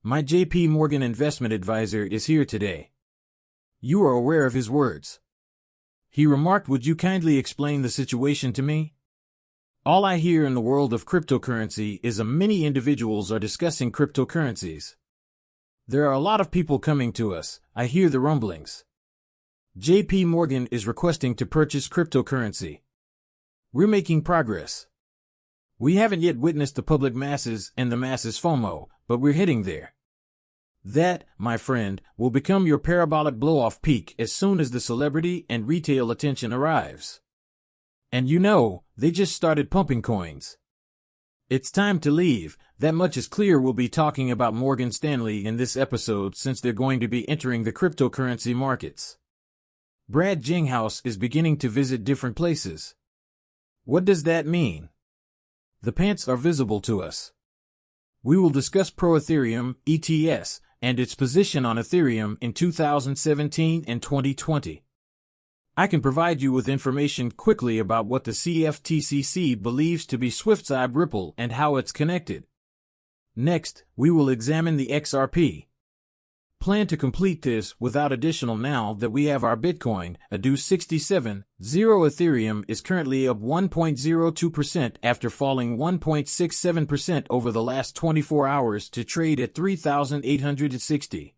My JP Morgan investment advisor is here today. You are aware of his words. He remarked, "Would you kindly explain the situation to me?" All I hear in the world of cryptocurrency is many individuals are discussing cryptocurrencies. There are a lot of people coming to us. I hear the rumblings. JP Morgan is requesting to purchase cryptocurrency. We're making progress. We haven't yet witnessed the public masses and the masses FOMO, but we're heading there. That, my friend, will become your parabolic blow-off peak as soon as the celebrity and retail attention arrives. And you know, they just started pumping coins. It's time to leave. That much is clear. We'll be talking about Morgan Stanley in this episode since they're going to be entering the cryptocurrency markets. Garlinghouse is beginning to visit different places. What does that mean? The pants are visible to us. We will discuss Pro-Ethereum, ETS, and its position on Ethereum in 2017 and 2020. I can provide you with information quickly about what the CFTC believes to be SwiftSide Ripple and how it's connected. Next, we will examine the XRP. Plan to complete this without additional now that we have our Bitcoin, a 67.0 Ethereum is currently up 1.02% after falling 1.67% over the last 24 hours to trade at 3,860.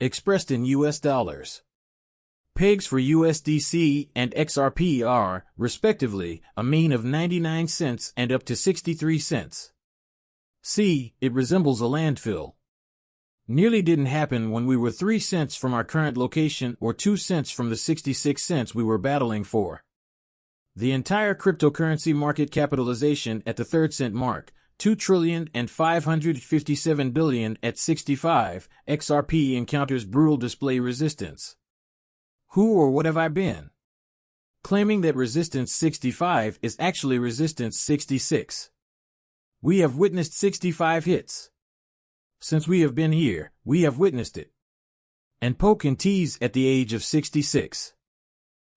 Expressed in US dollars. Pegs for USDC and XRP are, respectively, a mean of 99 cents and up to 63 cents. See, it resembles a landfill. Nearly didn't happen when we were 3 cents from our current location or 2 cents from the 66 cents we were battling for. The entire cryptocurrency market capitalization at the 3rd cent mark, $2,557 billion at 65, XRP encounters brutal display resistance. Who or what have I been? Claiming that resistance 65 is actually resistance 66. We have witnessed 65 hits. Since we have been here, we have witnessed it. And poke and tease at the age of 66.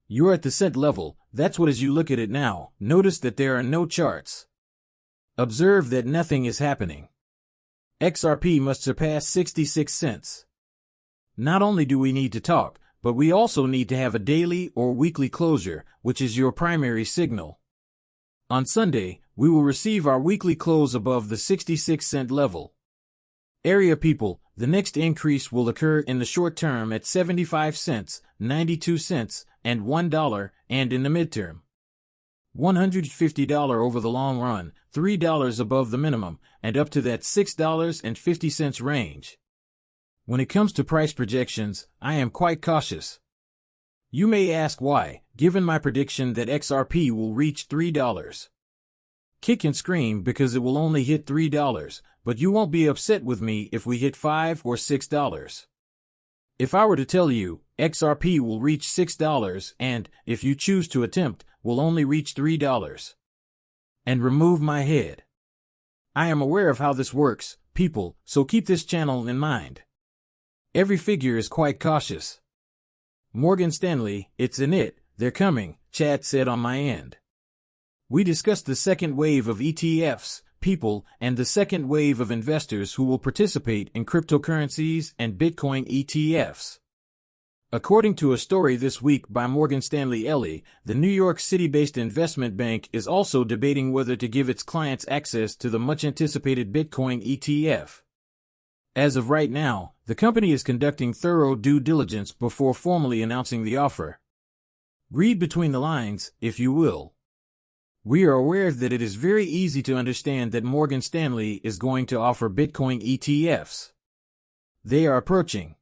You're at the cent level, that's what as you look at it now, notice that there are no charts. Observe that nothing is happening. XRP must surpass 66 cents. Not only do we need to talk, but we also need to have a daily or weekly closure, which is your primary signal. On Sunday, we will receive our weekly close above the 66 cent level. Area people, the next increase will occur in the short term at 75 cents, 92 cents, and $1, and in the midterm. $150 over the long run, $3 above the minimum, and up to that $6.50 range. When it comes to price projections, I am quite cautious. You may ask why, given my prediction that XRP will reach $3. Kick and scream because it will only hit $3, but you won't be upset with me if we hit $5 or $6. If I were to tell you, XRP will reach $6 and, if you choose to attempt, will only reach $3. And remove my head. I am aware of how this works, people, so keep this channel in mind. Every figure is quite cautious. Morgan Stanley, it's in it, they're coming, Chad said on my end. We discussed the second wave of ETFs, people, and the second wave of investors who will participate in cryptocurrencies and Bitcoin ETFs. According to a story this week by Morgan Stanley Ellie, the New York City-based investment bank is also debating whether to give its clients access to the much-anticipated Bitcoin ETF. As of right now, the company is conducting thorough due diligence before formally announcing the offer. Read between the lines, if you will. We are aware that it is very easy to understand that Morgan Stanley is going to offer Bitcoin ETFs. They are approaching.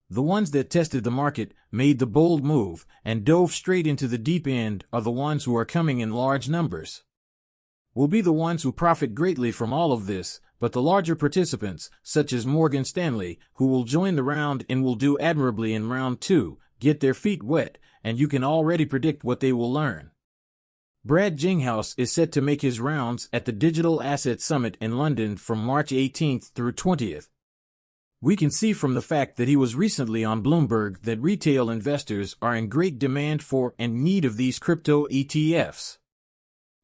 The ones that tested the market, made the bold move, and dove straight into the deep end are the ones who are coming in large numbers. Will be the ones who profit greatly from all of this, but the larger participants, such as Morgan Stanley, who will join the round and will do admirably in round 2, get their feet wet, and you can already predict what they will learn. Garlinghouse is set to make his rounds at the Digital Asset Summit in London from March 18th through 20th. We can see from the fact that he was recently on Bloomberg that retail investors are in great demand for and need of these crypto ETFs.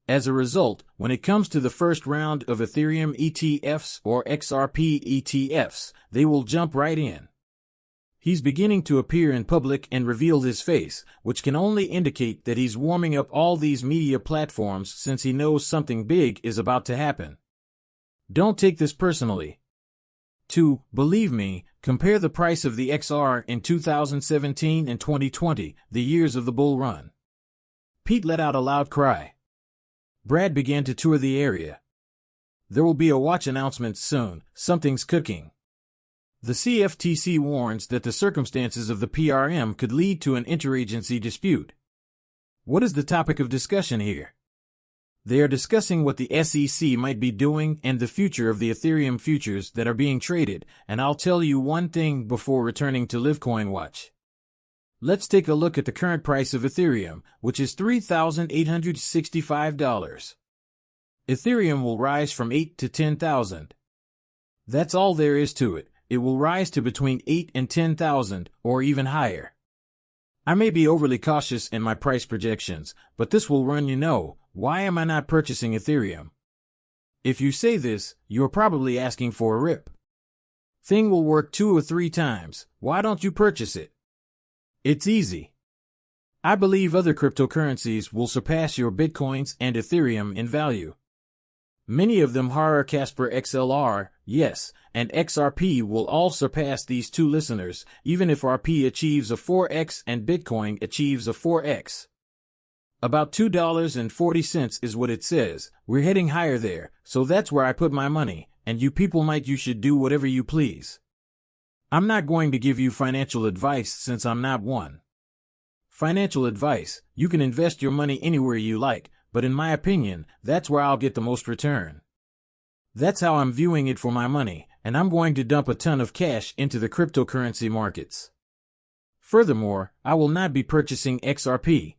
As a result, when it comes to the first round of Ethereum ETFs or XRP ETFs, they will jump right in. He's beginning to appear in public and revealed his face, which can only indicate that he's warming up all these media platforms since he knows something big is about to happen. Don't take this personally. 2. Believe me, compare the price of the XR in 2017 and 2020, the years of the bull run. Pete let out a loud cry. Brad began to tour the area. There will be a watch announcement soon, something's cooking. The CFTC warns that the circumstances of the PRM could lead to an interagency dispute. What is the topic of discussion here? They are discussing what the SEC might be doing and the future of the Ethereum futures that are being traded, and I'll tell you one thing before returning to Livecoin Watch. Let's take a look at the current price of Ethereum, which is $3,865. Ethereum will rise from 8 to 10,000. That's all there is to it. It will rise to between 8 and 10,000, or even higher. I may be overly cautious in my price projections, but this will run you know, why am I not purchasing Ethereum? If you say this, you're probably asking for a rip. Thing will work 2 or 3 times, why don't you purchase it? It's easy. I believe other cryptocurrencies will surpass your Bitcoins and Ethereum in value. Many of them are Casper XLR, yes, and XRP will all surpass these two listeners, even if RP achieves a 4x and Bitcoin achieves a 4x. About $2.40 is what it says. We're heading higher there, so that's where I put my money, and you should do whatever you please. I'm not going to give you financial advice since I'm not one. Financial advice, you can invest your money anywhere you like, but in my opinion, that's where I'll get the most return. That's how I'm viewing it for my money, and I'm going to dump a ton of cash into the cryptocurrency markets. Furthermore, I will not be purchasing XRP.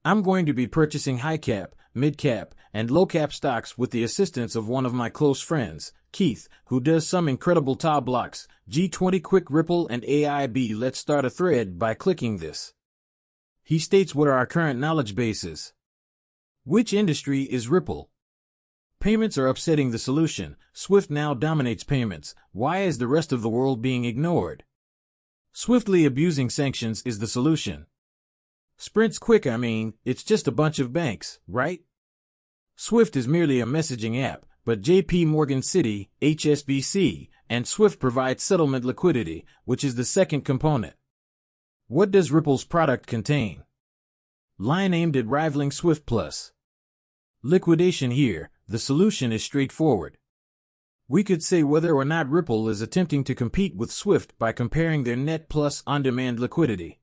I'm going to be purchasing high-cap, mid-cap, and low-cap stocks with the assistance of one of my close friends, Keith, who does some incredible top blocks, G20 Quick Ripple and AIB. Let's start a thread by clicking this. He states what are our current knowledge bases. Which industry is Ripple? Payments are upsetting the solution. Swift now dominates payments. Why is the rest of the world being ignored? Swiftly abusing sanctions is the solution. Sprint's quick, it's just a bunch of banks, right? Swift is merely a messaging app, but JP Morgan Citi, HSBC, and Swift provide settlement liquidity, which is the second component. What does Ripple's product contain? Line aimed at rivaling Swift Plus. Liquidation here, the solution is straightforward. We could say whether or not Ripple is attempting to compete with Swift by comparing their net plus on-demand liquidity.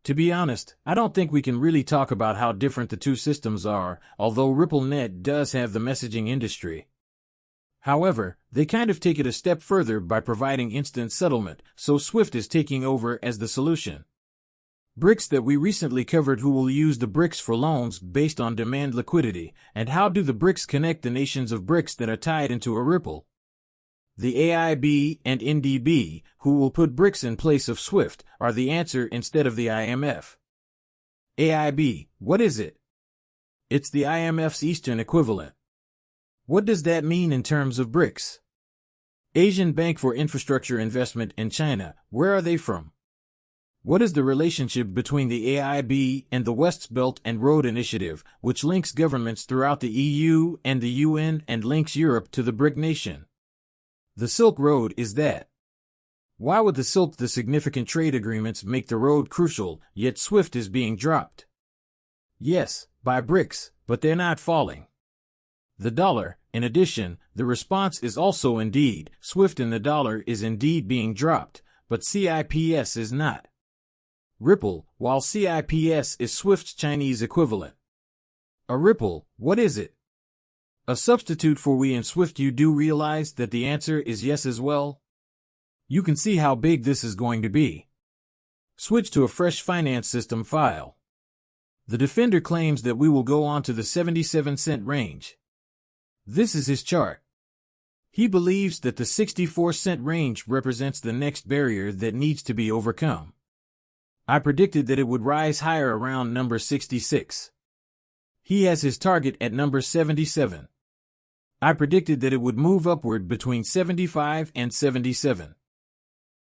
To be honest, I don't think we can really talk about how different the two systems are, although RippleNet does have the messaging industry. However, they kind of take it a step further by providing instant settlement, so Swift is taking over as the solution. BRICS that we recently covered who will use the BRICS for loans based on demand liquidity, and how do the BRICS connect the nations of BRICS that are tied into a Ripple? The AIB and NDB, who will put BRICS in place of SWIFT, are the answer instead of the IMF. AIB, what is it? It's the IMF's Eastern equivalent. What does that mean in terms of BRICS? Asian Bank for Infrastructure Investment in China, where are they from? What is the relationship between the AIB and the West Belt and Road Initiative, which links governments throughout the EU and the UN and links Europe to the BRIC nation? The Silk Road is that. Why would the significant trade agreements make the road crucial, yet SWIFT is being dropped? Yes, by BRICS, but they're not falling. The dollar, in addition, the response is also indeed, SWIFT and the dollar is indeed being dropped, but CIPS is not. Ripple, while CIPS is SWIFT's Chinese equivalent. A Ripple, what is it? A substitute for we in SWIFT. You do realize that the answer is yes as well? You can see how big this is going to be. Switch to a fresh finance system file. The defender claims that we will go on to the 77-cent range. This is his chart. He believes that the 64-cent range represents the next barrier that needs to be overcome. I predicted that it would rise higher around number 66. He has his target at number 77. I predicted that it would move upward between 75 and 77.